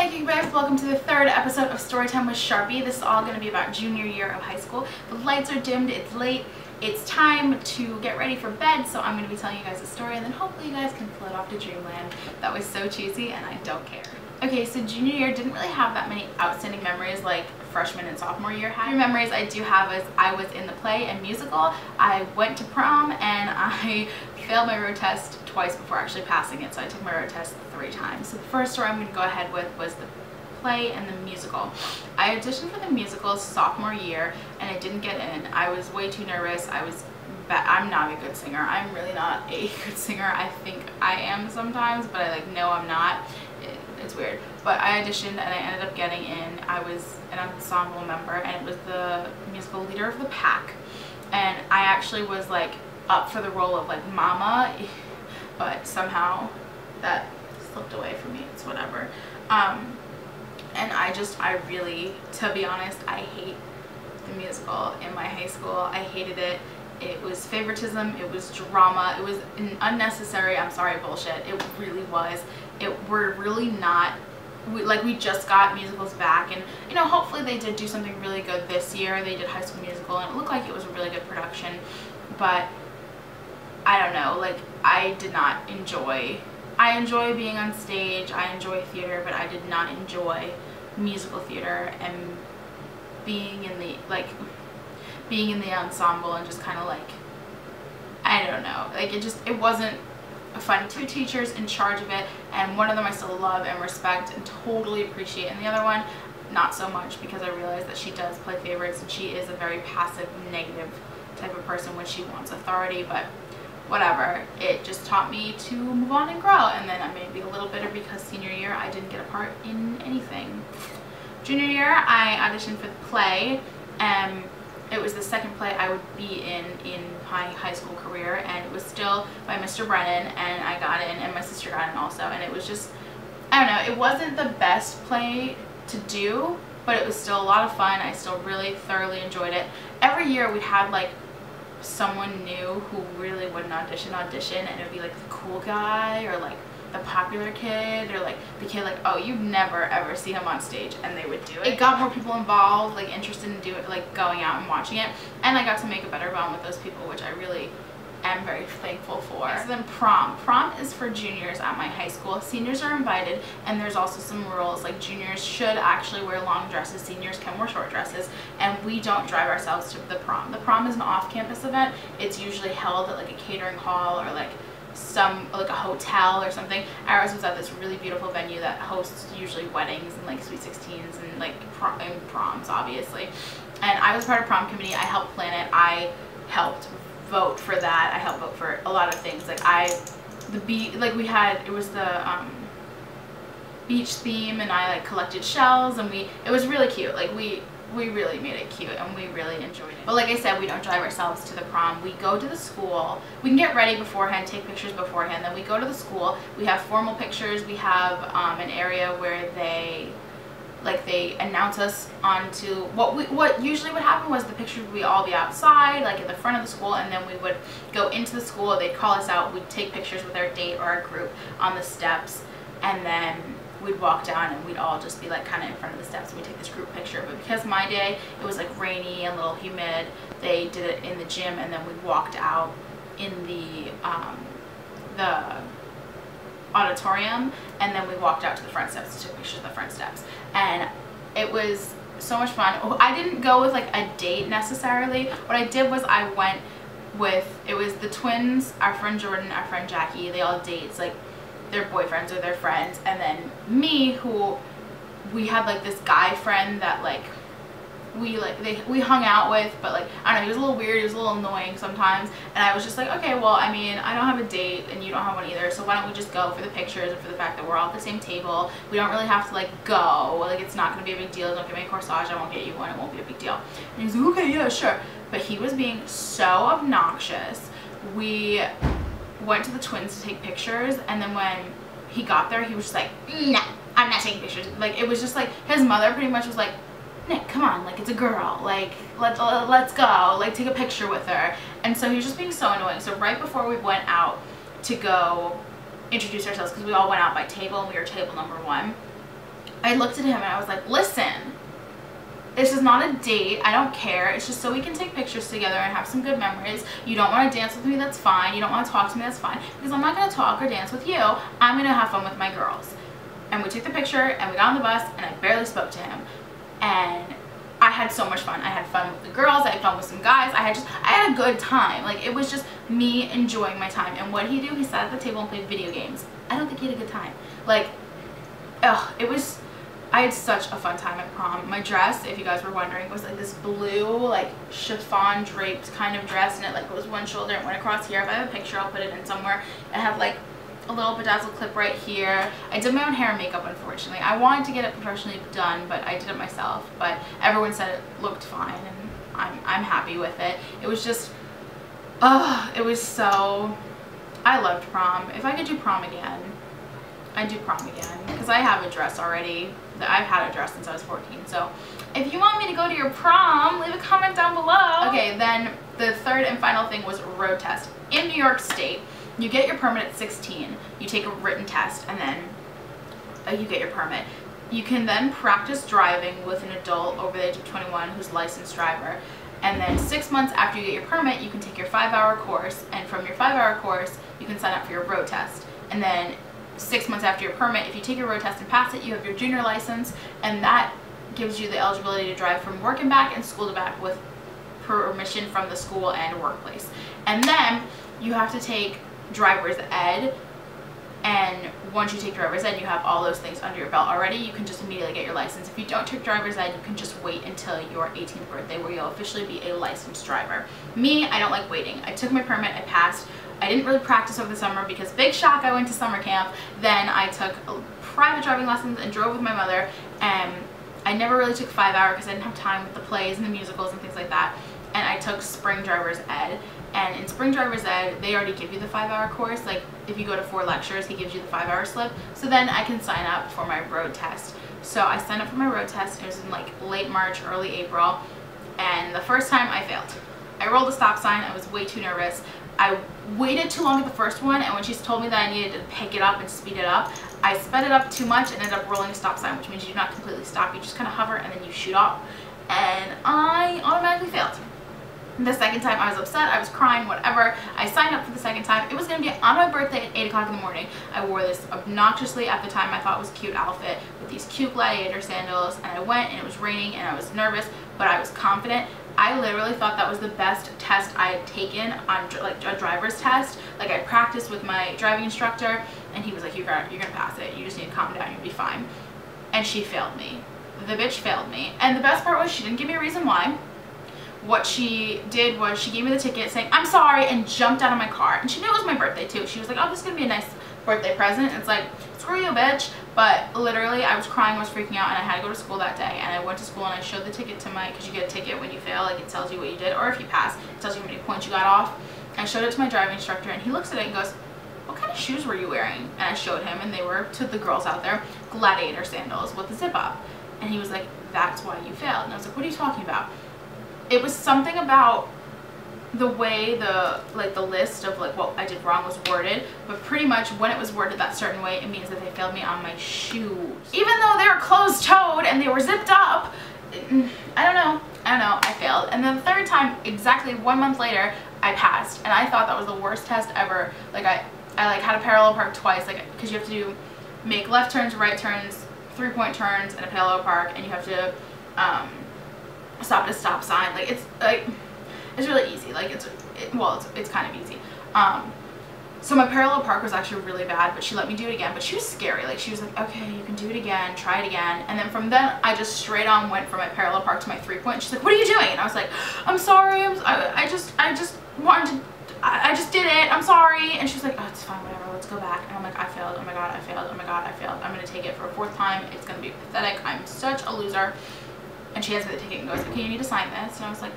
Hey King Babes, welcome to the third episode of Storytime with Sharpie. This is all going to be about junior year of high school. The lights are dimmed, it's late, it's time to get ready for bed, so I'm going to be telling you guys a story and then hopefully you guys can float off to dreamland. That was so cheesy and I don't care. Okay, so junior year didn't really have that many outstanding memories like freshman and sophomore year had. 3 memories I do have is I was in the play and musical, I went to prom, and I failed my road test twice before actually passing it, so I took my road test 3 times. So the first story I'm going to go ahead with was the play and the musical. I auditioned for the musical sophomore year and I didn't get in. I was way too nervous. I'm not a good singer. I'm really not a good singer. I think I am sometimes, but I know I'm not. It's weird. But I auditioned and I ended up getting in. I was an ensemble member and it was the musical leader of the pack. And I actually was up for the role of mama, but somehow that slipped away from me. It's whatever. And I really, to be honest, I hate the musical in my high school. I hated it. It was favoritism, it was drama, it was unnecessary, I'm sorry, bullshit. It really was. We're really not, we just got musicals back, and hopefully they did do something really good this year. They did High School Musical and it looked like it was a really good production, but I don't know, I did not enjoy, I enjoy being on stage, I enjoy theater, but I did not enjoy musical theater and being in the ensemble and just kind of I don't know, it wasn't fun. 2 teachers in charge of it, and one of them I still love and respect and totally appreciate, and the other one not so much, because I realize that she does play favorites and she is a very passive, negative type of person when she wants authority, but whatever. It just taught me to move on and grow, and then I may be a little bitter because senior year I didn't get a part in anything. Junior year I auditioned for the play, and it was the second play I would be in my high school career, and it was still by Mr. Brennan, and I got in, and my sister got in also, and it was just, I don't know, it wasn't the best play to do, but it was still a lot of fun. I still really thoroughly enjoyed it. Every year we had someone new who really wouldn't audition, and it would be the cool guy or the popular kid or the kid oh, you'd never ever see him on stage, and they would do it. It got more people involved, interested in going out and watching it, and I got to make a better bond with those people, which I really am very thankful for. So then prom is for juniors at my high school. Seniors are invited, and there's also some rules, juniors should actually wear long dresses, seniors can wear short dresses, and we don't drive ourselves to the prom. The prom is an off-campus event. It's usually held at a catering hall or a hotel or something. Ours was at this really beautiful venue that hosts usually weddings and sweet 16s and proms, obviously. And I was part of prom committee. I helped plan it. I helped vote for that. I helped vote for a lot of things. It was the beach theme, and I collected shells, and it was really cute. We really made it cute and we really enjoyed it. But like I said, we don't drive ourselves to the prom. We go to the school. We can get ready beforehand, take pictures beforehand. Then we go to the school. We have formal pictures. We have an area where they announce us onto what usually would happen was the pictures would all be outside, in the front of the school, and then we would go into the school. They'd call us out. We'd take pictures with our date or our group on the steps, and then we'd walk down and we'd all just be kind of in front of the steps, and we'd take this group picture. But because my day, it was rainy and a little humid, they did it in the gym, and then we walked out in the auditorium, and then we walked out to the front steps and took pictures of the front steps, and it was so much fun. I didn't go with a date necessarily. What I did was I went with, it was the twins, our friend Jordan, our friend Jackie. They all dates, their boyfriends or their friends, and then me, who we had this guy friend that we hung out with, but I don't know, he was a little weird, he was a little annoying sometimes, and I was just okay, well, I mean, I don't have a date and you don't have one either, so why don't we just go for the pictures and for the fact that we're all at the same table. We don't really have to go, it's not going to be a big deal. Don't get me a corsage, I won't get you one, it won't be a big deal. And he's like, okay, yeah, sure. But he was being so obnoxious. We went to the twins to take pictures, and then when he got there, he was just nah, I'm not taking pictures. It was just his mother pretty much was Nick, come on, it's a girl, let's go, take a picture with her. And so he was just being so annoying. So right before we went out to go introduce ourselves, because we all went out by table and we were table number 1, I looked at him and I was like, listen, this is not a date. I don't care. It's just so we can take pictures together and have some good memories. You don't want to dance with me, that's fine. You don't want to talk to me, that's fine. Because I'm not going to talk or dance with you. I'm going to have fun with my girls. And we took the picture and we got on the bus and I barely spoke to him. And I had so much fun. I had fun with the girls. I had fun with some guys. I had a good time. Like, it was just me enjoying my time. And what did he do? He sat at the table and played video games. I don't think he had a good time. Like, I had such a fun time at prom. My dress, if you guys were wondering, was like this blue, like chiffon draped kind of dress, and it like goes one shoulder and went across here. If I have a picture, I'll put it in somewhere. It had like a little bedazzled clip right here. I did my own hair and makeup, unfortunately. I wanted to get it professionally done, but I did it myself. But everyone said it looked fine, and I'm happy with it. It was just, it was so, I loved prom. If I could do prom again, I'd do prom again, because I have a dress already. I've had a dress since I was 14, so if you want me to go to your prom, leave a comment down below. Okay, then the third and final thing was road test. In New York State, you get your permit at 16, you take a written test, and then you get your permit. You can then practice driving with an adult over the age of 21 who's a licensed driver, and then 6 months after you get your permit, you can take your 5-hour course, and from your 5-hour course, you can sign up for your road test. And then 6 months after your permit, if you take your road test and pass it, you have your junior license, and that gives you the eligibility to drive from work and back and school to back with permission from the school and workplace. And then you have to take driver's ed, and once you take driver's ed, you have all those things under your belt already, you can just immediately get your license. If you don't take driver's ed, you can just wait until your 18th birthday where you'll officially be a licensed driver. Me, I don't like waiting. I took my permit, I passed. I didn't really practice over the summer because, big shock, I went to summer camp. Then I took private driving lessons and drove with my mother, and I never really took 5-hour because I didn't have time with the plays and the musicals and things like that. And I took spring driver's ed, and in spring driver's ed, they already give you the 5-hour course. Like, if you go to 4 lectures, he gives you the 5-hour slip, so then I can sign up for my road test. So I signed up for my road test. It was in like late March, early April, and the first time I failed. I rolled a stop sign. I was way too nervous. I waited too long at the first one, and when she told me that I needed to pick it up and speed it up, I sped it up too much and ended up rolling a stop sign, which means you do not completely stop. You just kind of hover and then you shoot off, and I automatically failed. The second time I was upset, I was crying, whatever. I signed up for the second time. It was going to be on my birthday at 8 o'clock in the morning. I wore this obnoxiously, at the time I thought was cute outfit with these cute gladiator sandals, and I went, and it was raining, and I was nervous, but I was confident. I literally thought that was the best test I had taken on like a driver's test. Like, I practiced with my driving instructor, and he was like, you're gonna pass it. You just need to calm down, you'll be fine. And she failed me. The bitch failed me. And the best part was she didn't give me a reason why. What she did was she gave me the ticket saying, I'm sorry, and jumped out of my car. And she knew it was my birthday too. She was like, oh, this is gonna be a nice birthday present. And it's like, screw you, bitch. But literally, I was crying, I was freaking out, and I had to go to school that day. And I went to school and I showed the ticket to because you get a ticket when you fail, like, it tells you what you did, or if you pass, it tells you how many points you got off. I showed it to my driving instructor, and he looks at it and goes, what kind of shoes were you wearing? And I showed him, and they were, to the girls out there, gladiator sandals with a zip up. And he was like, that's why you failed. And I was like, what are you talking about? It was something about the way the list of like what I did wrong was worded, but pretty much when it was worded that certain way, it means that they failed me on my shoes. Even though they were closed-toed and they were zipped up, I don't know, I failed. And then the third time, exactly 1 month later, I passed, and I thought that was the worst test ever. Like, I like had a parallel park twice, like, because you have to make left turns, right turns, 3-point turns, and a parallel park, and you have to stop at a stop sign. Like, it's really easy. Like, it's kind of easy. So my parallel park was actually really bad, but she let me do it again. But she was scary. Like, she was like, okay, you can do it again, try it again. And then from then, I just straight on went from my parallel park to my 3-point. She's like, what are you doing? And I was like, I'm sorry. I just did it. I'm sorry. And she's like, oh, it's fine, whatever. Let's go back. And I'm like, I failed. Oh my god, I failed. Oh my god, I failed. I'm gonna take it for a 4th time. It's gonna be pathetic. I'm such a loser. And she hands me the ticket and goes, okay, you need to sign this. And I was like,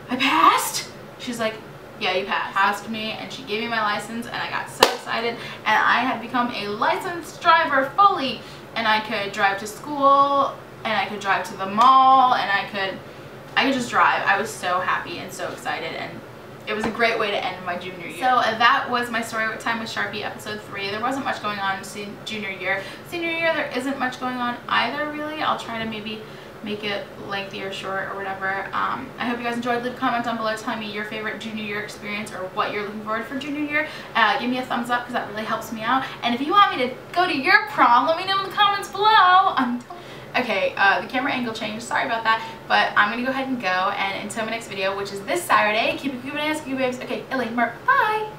I passed? She's like, yeah, you passed me. And she gave me my license, and I got so excited, and I had become a licensed driver fully, and I could drive to school, and I could drive to the mall, and I could just drive. I was so happy and so excited, and it was a great way to end my junior year. So that was my story time with Sharpie episode 3. There wasn't much going on in junior year. Senior year, there isn't much going on either, really. I'll try to maybe make it lengthy or short or whatever. I hope you guys enjoyed. Leave a comment down below telling me your favorite junior year experience or what you're looking forward for junior year. Give me a thumbs up because that really helps me out. And if you want me to go to your prom, let me know in the comments below. Okay, the camera angle changed, sorry about that, but I'm gonna go ahead and go, and until my next video, which is this Saturday, keep it cute and ass, you babes. Okay, Elaine, Mark, bye!